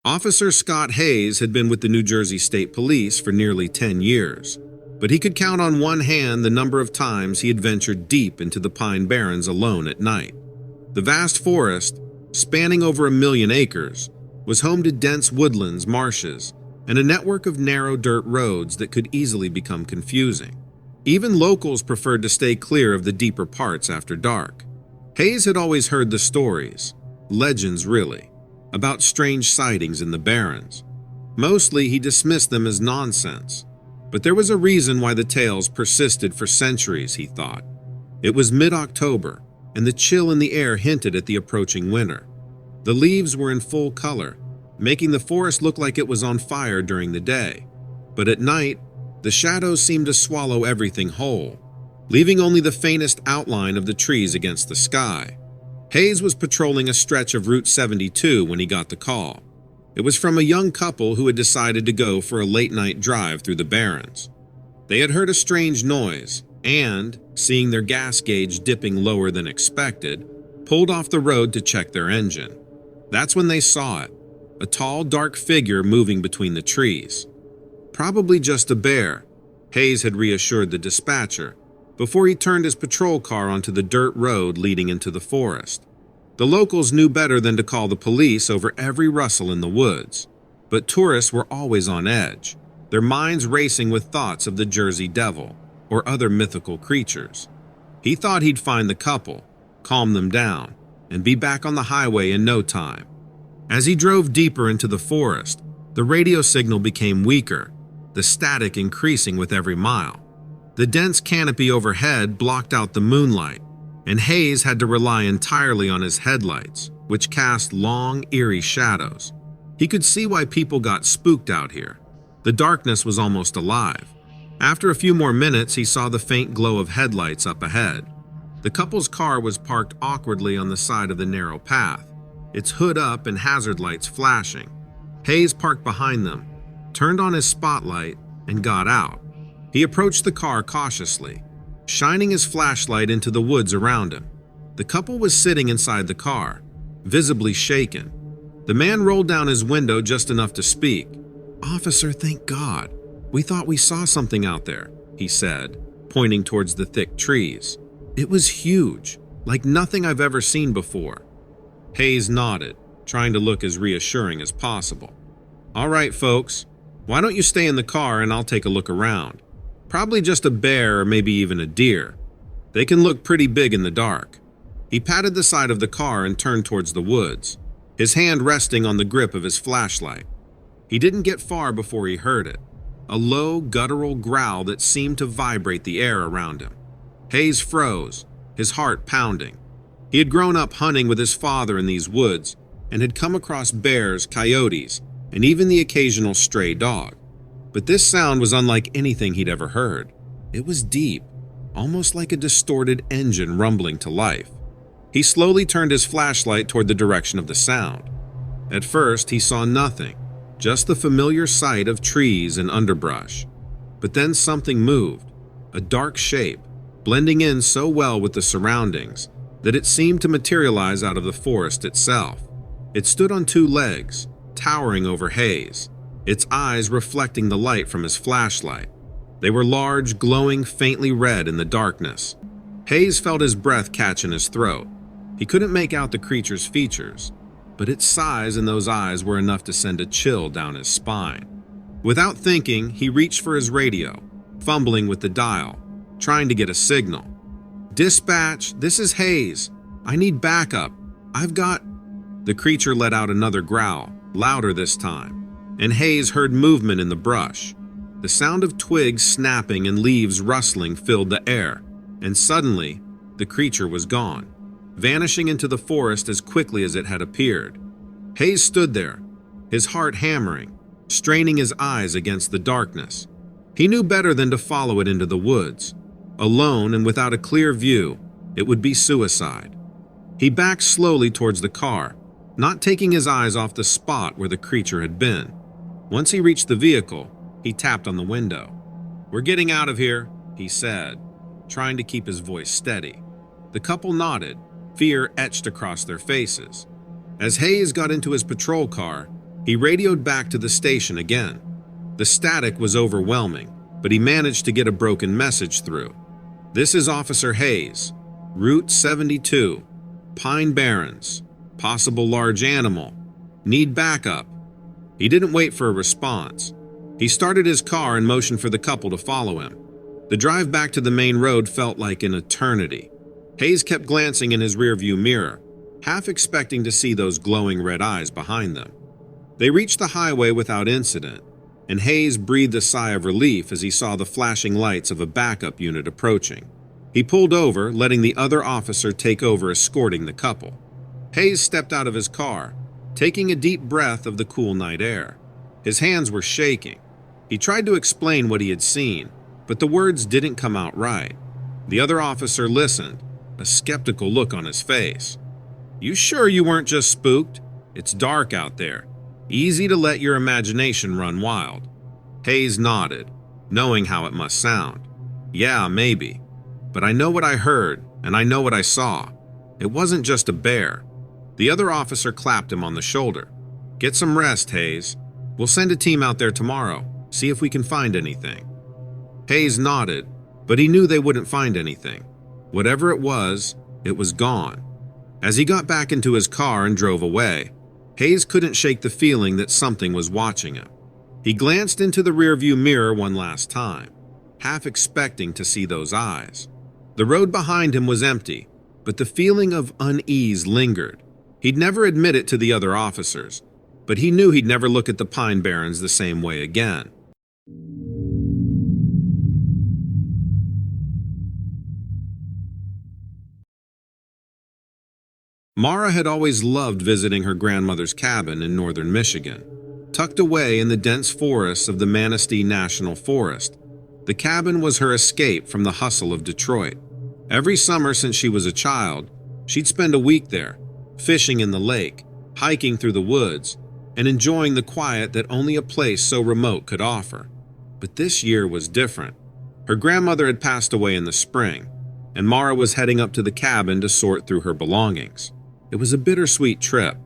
Officer Scott Hayes had been with the New Jersey State Police for nearly 10 years, but he could count on one hand the number of times he had ventured deep into the pine barrens alone at night. The vast forest, spanning over 1,000,000 acres, was home to dense woodlands, marshes, and a network of narrow dirt roads that could easily become confusing. Even locals preferred to stay clear of the deeper parts after dark. Hayes had always heard the stories, legends really, about strange sightings in the Barrens. Mostly he dismissed them as nonsense, but there was a reason why the tales persisted for centuries, he thought. It was mid-October, and the chill in the air hinted at the approaching winter. The leaves were in full color, making the forest look like it was on fire during the day. But at night, the shadows seemed to swallow everything whole, leaving only the faintest outline of the trees against the sky. Hayes was patrolling a stretch of Route 72 when he got the call. It was from a young couple who had decided to go for a late-night drive through the Barrens. They had heard a strange noise and, seeing their gas gauge dipping lower than expected, pulled off the road to check their engine. That's when they saw it, a tall, dark figure moving between the trees. Probably just a bear, Hayes had reassured the dispatcher, before he turned his patrol car onto the dirt road leading into the forest. The locals knew better than to call the police over every rustle in the woods, but tourists were always on edge, their minds racing with thoughts of the Jersey Devil or other mythical creatures. He thought he'd find the couple, calm them down, and be back on the highway in no time. As he drove deeper into the forest, the radio signal became weaker, the static increasing with every mile. The dense canopy overhead blocked out the moonlight, and Hayes had to rely entirely on his headlights, which cast long, eerie shadows. He could see why people got spooked out here. The darkness was almost alive. After a few more minutes, he saw the faint glow of headlights up ahead. The couple's car was parked awkwardly on the side of the narrow path, its hood up and hazard lights flashing. Hayes parked behind them, turned on his spotlight, and got out. He approached the car cautiously, shining his flashlight into the woods around him. The couple was sitting inside the car, visibly shaken. The man rolled down his window just enough to speak. "Officer, thank God. We thought we saw something out there," he said, pointing towards the thick trees. "It was huge, like nothing I've ever seen before." Hayes nodded, trying to look as reassuring as possible. "All right, folks, why don't you stay in the car and I'll take a look around. Probably just a bear or maybe even a deer. They can look pretty big in the dark." He patted the side of the car and turned towards the woods, his hand resting on the grip of his flashlight. He didn't get far before he heard it, a low, guttural growl that seemed to vibrate the air around him. Hayes froze, his heart pounding. He had grown up hunting with his father in these woods and had come across bears, coyotes, and even the occasional stray dog. But this sound was unlike anything he'd ever heard. It was deep, almost like a distorted engine rumbling to life. He slowly turned his flashlight toward the direction of the sound. At first, he saw nothing, just the familiar sight of trees and underbrush. But then something moved, a dark shape, blending in so well with the surroundings that it seemed to materialize out of the forest itself. It stood on two legs, towering over Hayes, its eyes reflecting the light from his flashlight. They were large, glowing faintly red in the darkness. Hayes felt his breath catch in his throat. He couldn't make out the creature's features, but its size and those eyes were enough to send a chill down his spine. Without thinking, he reached for his radio, fumbling with the dial, trying to get a signal. "Dispatch, this is Hayes. I need backup. I've got..." The creature let out another growl, louder this time, and Hayes heard movement in the brush. The sound of twigs snapping and leaves rustling filled the air, and suddenly, the creature was gone, vanishing into the forest as quickly as it had appeared. Hayes stood there, his heart hammering, straining his eyes against the darkness. He knew better than to follow it into the woods. Alone and without a clear view, it would be suicide. He backed slowly towards the car, not taking his eyes off the spot where the creature had been. Once he reached the vehicle, he tapped on the window. "We're getting out of here," he said, trying to keep his voice steady. The couple nodded, fear etched across their faces. As Hayes got into his patrol car, He radioed back to the station again. The static was overwhelming, but he managed to get a broken message through. "This is Officer Hayes. Route 72. Pine Barrens. Possible large animal. Need backup." He didn't wait for a response. He started his car and motioned for the couple to follow him. The drive back to the main road felt like an eternity. Hayes kept glancing in his rearview mirror, half expecting to see those glowing red eyes behind them. They reached the highway without incident, and Hayes breathed a sigh of relief as he saw the flashing lights of a backup unit approaching. He pulled over, letting the other officer take over escorting the couple. Hayes stepped out of his car, taking a deep breath of the cool night air. His hands were shaking. He tried to explain what he had seen, but the words didn't come out right. The other officer listened, a skeptical look on his face. "You sure you weren't just spooked? It's dark out there. Easy to let your imagination run wild." Hayes nodded, knowing how it must sound. "Yeah, maybe. But I know what I heard, and I know what I saw. It wasn't just a bear." The other officer clapped him on the shoulder. "Get some rest, Hayes. We'll send a team out there tomorrow, see if we can find anything." Hayes nodded, but he knew they wouldn't find anything. Whatever it was gone. As he got back into his car and drove away, Hayes couldn't shake the feeling that something was watching him. He glanced into the rearview mirror one last time, half expecting to see those eyes. The road behind him was empty, but the feeling of unease lingered. He'd never admit it to the other officers, but he knew he'd never look at the Pine Barrens the same way again. Mara had always loved visiting her grandmother's cabin in northern Michigan. Tucked away in the dense forests of the Manistee National Forest, the cabin was her escape from the hustle of Detroit. Every summer since she was a child, she'd spend a week there, fishing in the lake, hiking through the woods, and enjoying the quiet that only a place so remote could offer. But this year was different. Her grandmother had passed away in the spring, and Mara was heading up to the cabin to sort through her belongings. It was a bittersweet trip.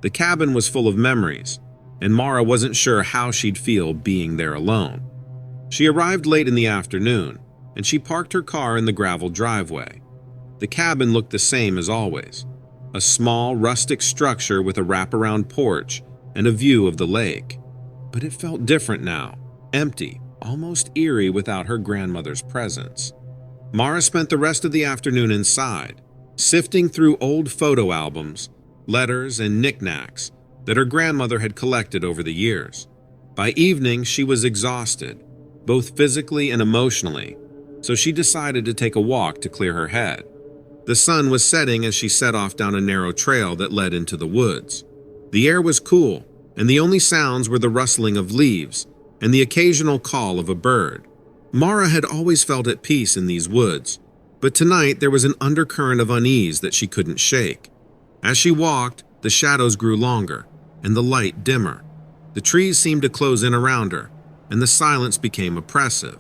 The cabin was full of memories, and Mara wasn't sure how she'd feel being there alone. She arrived late in the afternoon, and she parked her car in the gravel driveway. The cabin looked the same as always, a small, rustic structure with a wraparound porch and a view of the lake. But it felt different now, empty, almost eerie without her grandmother's presence. Mara spent the rest of the afternoon inside, sifting through old photo albums, letters, and knickknacks that her grandmother had collected over the years. By evening, she was exhausted, both physically and emotionally, so she decided to take a walk to clear her head. The sun was setting as she set off down a narrow trail that led into the woods. The air was cool, and the only sounds were the rustling of leaves and the occasional call of a bird. Mara had always felt at peace in these woods, but tonight there was an undercurrent of unease that she couldn't shake. As she walked, the shadows grew longer and the light dimmer. The trees seemed to close in around her, and the silence became oppressive.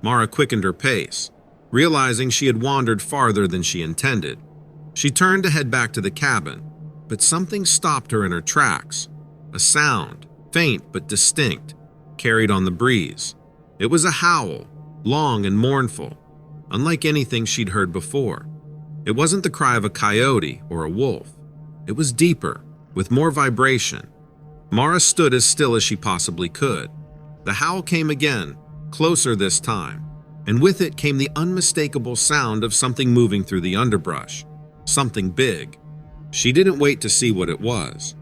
Mara quickened her pace, realizing she had wandered farther than she intended. She turned to head back to the cabin, but something stopped her in her tracks. A sound, faint but distinct, carried on the breeze. It was a howl, long and mournful, unlike anything she'd heard before. It wasn't the cry of a coyote or a wolf. It was deeper, with more vibration. Mara stood as still as she possibly could. The howl came again, closer this time, and with it came the unmistakable sound of something moving through the underbrush, something big. She didn't wait to see what it was.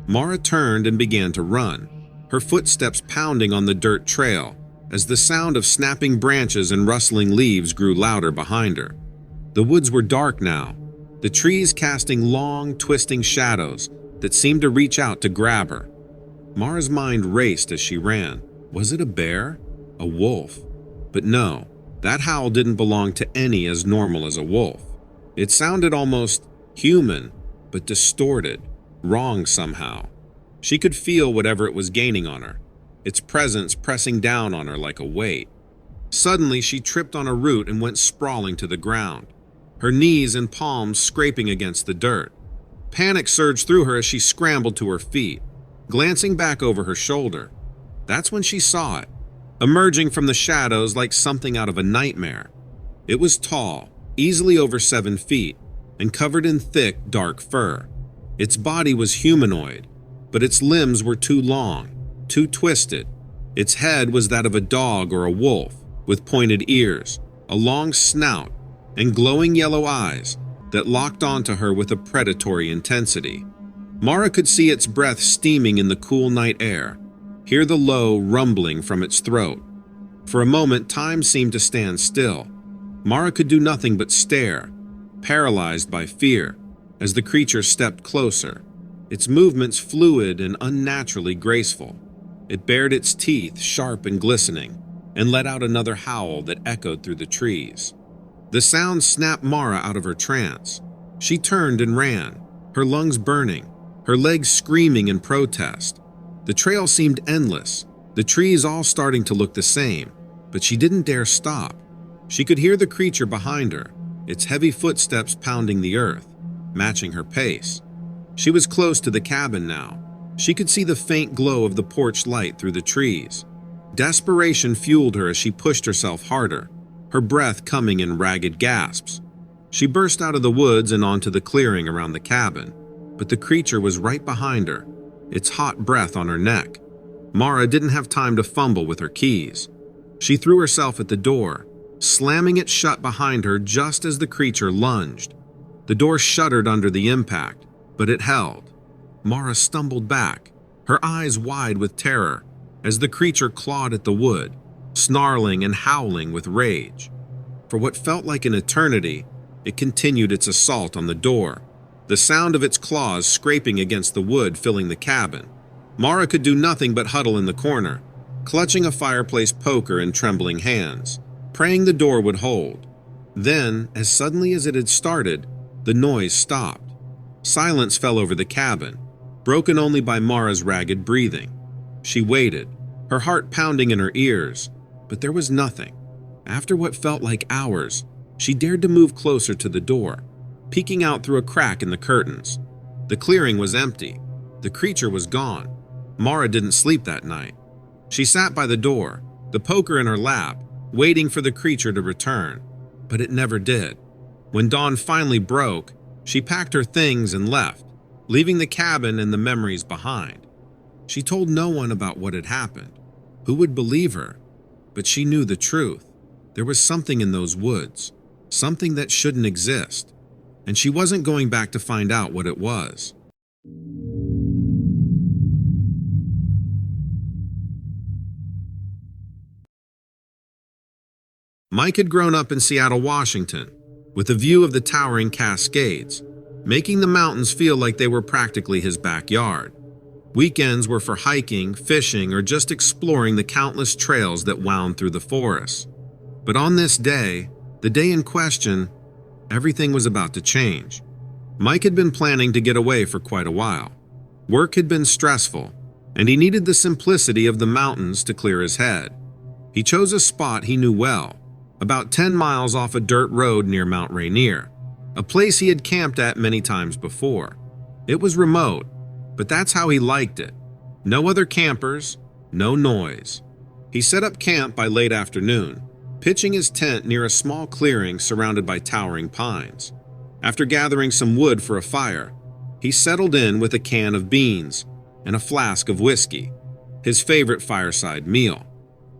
Mara turned and began to run, her footsteps pounding on the dirt trail as the sound of snapping branches and rustling leaves grew louder behind her. The woods were dark now, the trees casting long, twisting shadows that seemed to reach out to grab her. Mara's mind raced as she ran. Was it a bear? A wolf? But no, that howl didn't belong to any as normal as a wolf. It sounded almost human, but distorted, wrong somehow. She could feel whatever it was gaining on her, its presence pressing down on her like a weight. Suddenly, she tripped on a root and went sprawling to the ground, her knees and palms scraping against the dirt. Panic surged through her as she scrambled to her feet. Glancing back over her shoulder, that's when she saw it, emerging from the shadows like something out of a nightmare. It was tall, easily over 7 feet, and covered in thick, dark fur. Its body was humanoid, but its limbs were too long, too twisted. Its head was that of a dog or a wolf, with pointed ears, a long snout, and glowing yellow eyes that locked onto her with a predatory intensity. Mara could see its breath steaming in the cool night air, hear the low rumbling from its throat. For a moment, time seemed to stand still. Mara could do nothing but stare, paralyzed by fear, as the creature stepped closer, its movements fluid and unnaturally graceful. It bared its teeth, sharp and glistening, and let out another howl that echoed through the trees. The sound snapped Mara out of her trance. She turned and ran, her lungs burning, her legs screaming in protest. The trail seemed endless, the trees all starting to look the same, but she didn't dare stop. She could hear the creature behind her, its heavy footsteps pounding the earth, matching her pace. She was close to the cabin now. She could see the faint glow of the porch light through the trees. Desperation fueled her as she pushed herself harder, her breath coming in ragged gasps. She burst out of the woods and onto the clearing around the cabin, but the creature was right behind her, its hot breath on her neck. Mara didn't have time to fumble with her keys. She threw herself at the door, slamming it shut behind her just as the creature lunged. The door shuddered under the impact, but it held. Mara stumbled back, her eyes wide with terror, as the creature clawed at the wood, snarling and howling with rage. For what felt like an eternity, it continued its assault on the door, the sound of its claws scraping against the wood filling the cabin. Mara could do nothing but huddle in the corner, clutching a fireplace poker in trembling hands, praying the door would hold. Then, as suddenly as it had started, the noise stopped. Silence fell over the cabin, broken only by Mara's ragged breathing. She waited, her heart pounding in her ears, but there was nothing. After what felt like hours, she dared to move closer to the door, peeking out through a crack in the curtains. The clearing was empty. The creature was gone. Mara didn't sleep that night. She sat by the door, the poker in her lap, waiting for the creature to return, but it never did. When dawn finally broke, she packed her things and left, leaving the cabin and the memories behind. She told no one about what had happened. Who would believe her? But she knew the truth. There was something in those woods, something that shouldn't exist, and she wasn't going back to find out what it was. Mike had grown up in Seattle, Washington, with a view of the towering Cascades, making the mountains feel like they were practically his backyard. Weekends were for hiking, fishing, or just exploring the countless trails that wound through the forest. But on this day, the day in question, everything was about to change. Mike had been planning to get away for quite a while. Work had been stressful, and he needed the simplicity of the mountains to clear his head. He chose a spot he knew well, about 10 miles off a dirt road near Mount Rainier, a place he had camped at many times before. It was remote, but that's how he liked it. No other campers, no noise. He set up camp by late afternoon, pitching his tent near a small clearing surrounded by towering pines. After gathering some wood for a fire, he settled in with a can of beans and a flask of whiskey, his favorite fireside meal.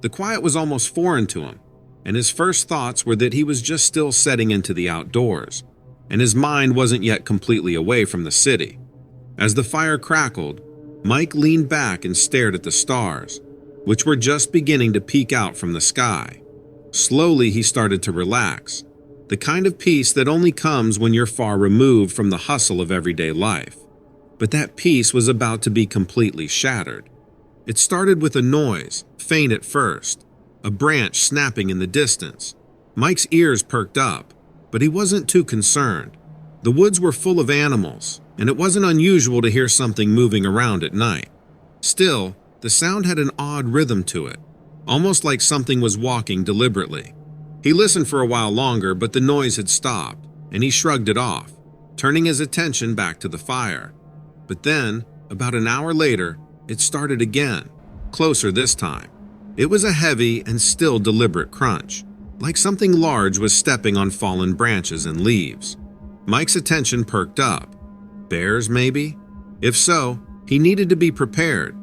The quiet was almost foreign to him, and his first thoughts were that he was just still setting into the outdoors, and his mind wasn't yet completely away from the city. As the fire crackled, Mike leaned back and stared at the stars, which were just beginning to peek out from the sky. Slowly, he started to relax, the kind of peace that only comes when you're far removed from the hustle of everyday life. But that peace was about to be completely shattered. It started with a noise, faint at first, a branch snapping in the distance. Mike's ears perked up, but he wasn't too concerned. The woods were full of animals, and it wasn't unusual to hear something moving around at night. Still, the sound had an odd rhythm to it, almost like something was walking deliberately. He listened for a while longer, but the noise had stopped, and he shrugged it off, turning his attention back to the fire. But then, about an hour later, It started again, closer this time. It was a heavy and still deliberate crunch, like something large was stepping on fallen branches and leaves. Mike's attention perked up. Bears, maybe? If so, he needed to be prepared.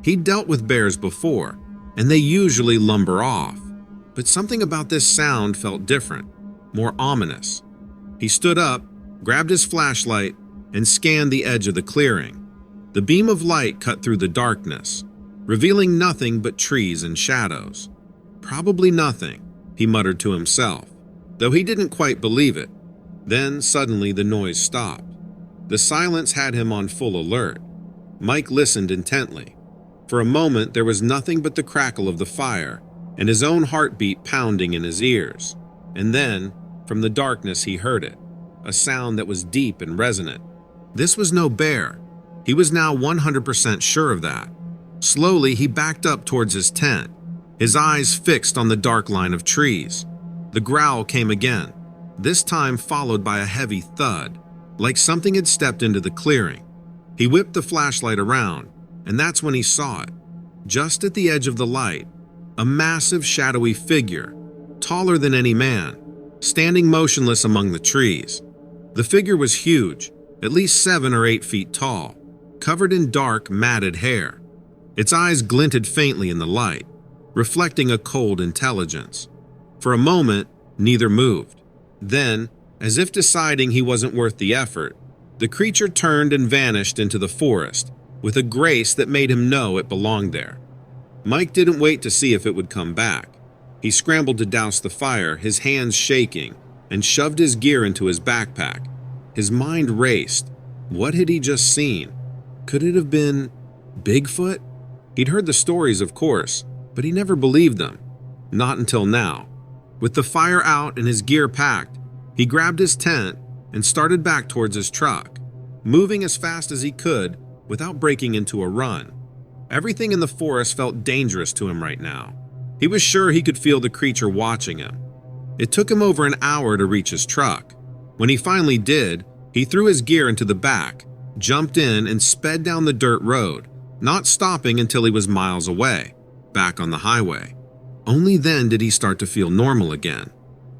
He'd dealt with bears before, and they usually lumber off. But something about this sound felt different, more ominous. He stood up, grabbed his flashlight, and scanned the edge of the clearing. The beam of light cut through the darkness, revealing nothing but trees and shadows. Probably nothing, he muttered to himself, though he didn't quite believe it. Then suddenly the noise stopped. The silence had him on full alert. Mike listened intently. For a moment there was nothing but the crackle of the fire and his own heartbeat pounding in his ears. And then, from the darkness he heard it, a sound that was deep and resonant. This was no bear. He was now 100% sure of that. Slowly he backed up towards his tent, his eyes fixed on the dark line of trees. The growl came again, this time followed by a heavy thud, like something had stepped into the clearing. He whipped the flashlight around, and that's when he saw it. Just at the edge of the light, a massive shadowy figure, taller than any man, standing motionless among the trees. The figure was huge, at least 7 or 8 feet tall, covered in dark, matted hair. Its eyes glinted faintly in the light, reflecting a cold intelligence. For a moment, neither moved. Then, as if deciding he wasn't worth the effort, the creature turned and vanished into the forest with a grace that made him know it belonged there. Mike didn't wait to see if it would come back. He scrambled to douse the fire, his hands shaking, and shoved his gear into his backpack. His mind raced. What had he just seen? Could it have been Bigfoot? He'd heard the stories, of course, but he never believed them. Not until now. With the fire out and his gear packed, he grabbed his tent and started back towards his truck, moving as fast as he could without breaking into a run. Everything in the forest felt dangerous to him right now. He was sure he could feel the creature watching him. It took him over an hour to reach his truck. When he finally did, he threw his gear into the back, jumped in, and sped down the dirt road, not stopping until he was miles away, back on the highway. Only then did he start to feel normal again.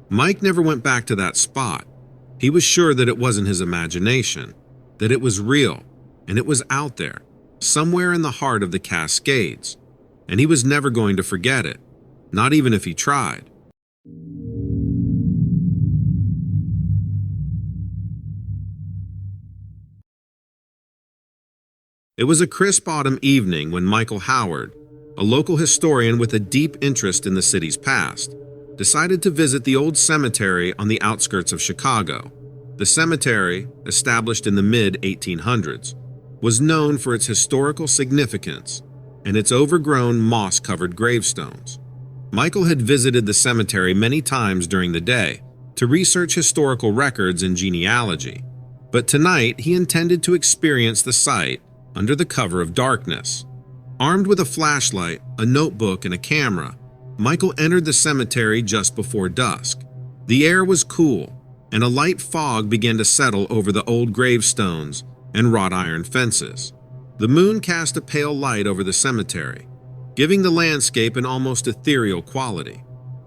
Mike never went back to that spot. He was sure that it wasn't his imagination, that it was real, and it was out there, somewhere in the heart of the Cascades, and he was never going to forget it, not even if he tried. It was a crisp autumn evening when Michael Howard, a local historian with a deep interest in the city's past, decided to visit the old cemetery on the outskirts of Chicago. The cemetery, established in the mid-1800s, was known for its historical significance and its overgrown, moss-covered gravestones. Michael had visited the cemetery many times during the day to research historical records and genealogy, but tonight he intended to experience the site under the cover of darkness. Armed with a flashlight, a notebook, and a camera, Michael entered the cemetery just before dusk. The air was cool, and a light fog began to settle over the old gravestones and wrought iron fences. The moon cast a pale light over the cemetery, giving the landscape an almost ethereal quality.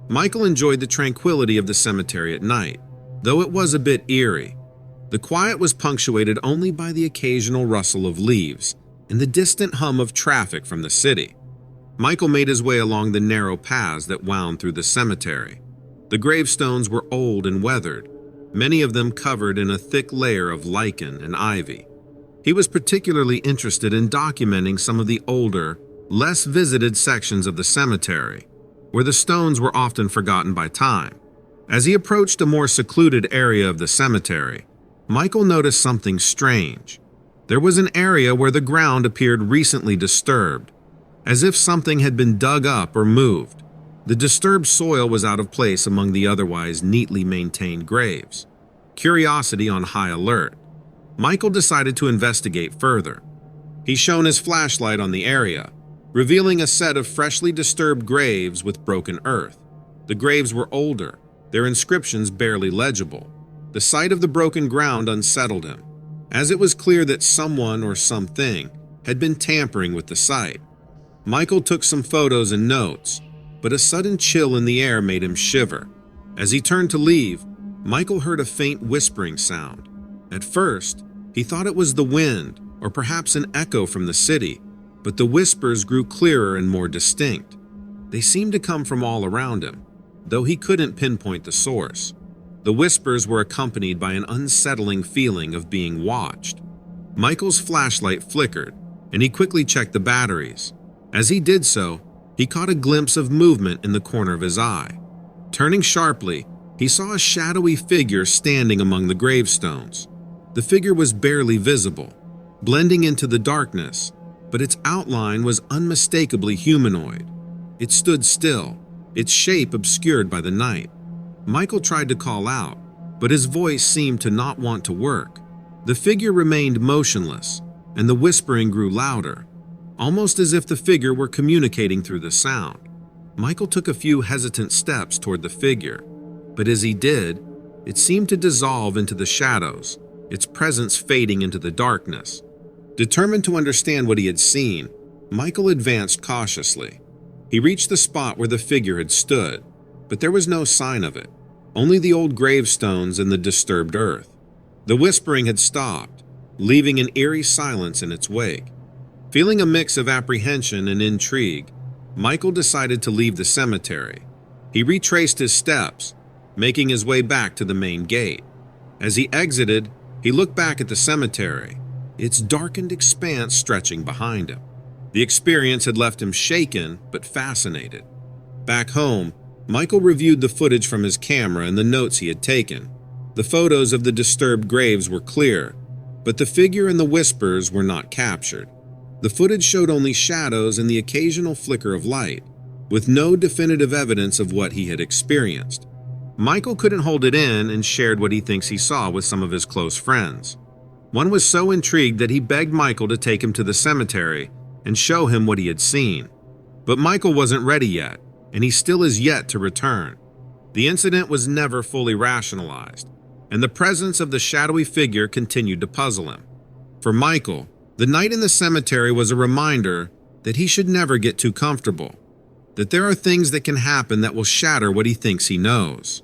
Michael enjoyed the tranquility of the cemetery at night, though it was a bit eerie. The quiet was punctuated only by the occasional rustle of leaves and the distant hum of traffic from the city. Michael made his way along the narrow paths that wound through the cemetery. The gravestones were old and weathered, many of them covered in a thick layer of lichen and ivy. He was particularly interested in documenting some of the older, less visited sections of the cemetery, where the stones were often forgotten by time. As he approached a more secluded area of the cemetery, Michael noticed something strange. There was an area where the ground appeared recently disturbed, as if something had been dug up or moved. The disturbed soil was out of place among the otherwise neatly maintained graves. Curiosity on high alert, Michael decided to investigate further. He shone his flashlight on the area, revealing a set of freshly disturbed graves with broken earth. The graves were older, their inscriptions barely legible. The sight of the broken ground unsettled him, as it was clear that someone or something had been tampering with the site. Michael took some photos and notes, but a sudden chill in the air made him shiver. As he turned to leave, Michael heard a faint whispering sound. At first, he thought it was the wind or perhaps an echo from the city, but the whispers grew clearer and more distinct. They seemed to come from all around him, though he couldn't pinpoint the source. The whispers were accompanied by an unsettling feeling of being watched. Michael's flashlight flickered, and he quickly checked the batteries. As he did so, he caught a glimpse of movement in the corner of his eye. Turning sharply, he saw a shadowy figure standing among the gravestones. The figure was barely visible, blending into the darkness, but its outline was unmistakably humanoid. It stood still, its shape obscured by the night. Michael tried to call out, but his voice seemed to not want to work. The figure remained motionless, and the whispering grew louder, almost as if the figure were communicating through the sound. Michael took a few hesitant steps toward the figure, but as he did, it seemed to dissolve into the shadows, its presence fading into the darkness. Determined to understand what he had seen, Michael advanced cautiously. He reached the spot where the figure had stood, but there was no sign of it, only the old gravestones and the disturbed earth. The whispering had stopped, leaving an eerie silence in its wake. Feeling a mix of apprehension and intrigue, Michael decided to leave the cemetery. He retraced his steps, making his way back to the main gate. As he exited, he looked back at the cemetery, its darkened expanse stretching behind him. The experience had left him shaken but fascinated. Back home, Michael reviewed the footage from his camera and the notes he had taken. The photos of the disturbed graves were clear, but the figure and the whispers were not captured. The footage showed only shadows and the occasional flicker of light, with no definitive evidence of what he had experienced. Michael couldn't hold it in and shared what he thinks he saw with some of his close friends. One was so intrigued that he begged Michael to take him to the cemetery and show him what he had seen. But Michael wasn't ready yet, and he still is yet to return. The incident was never fully rationalized, and the presence of the shadowy figure continued to puzzle him. For Michael, the night in the cemetery was a reminder that he should never get too comfortable, that there are things that can happen that will shatter what he thinks he knows.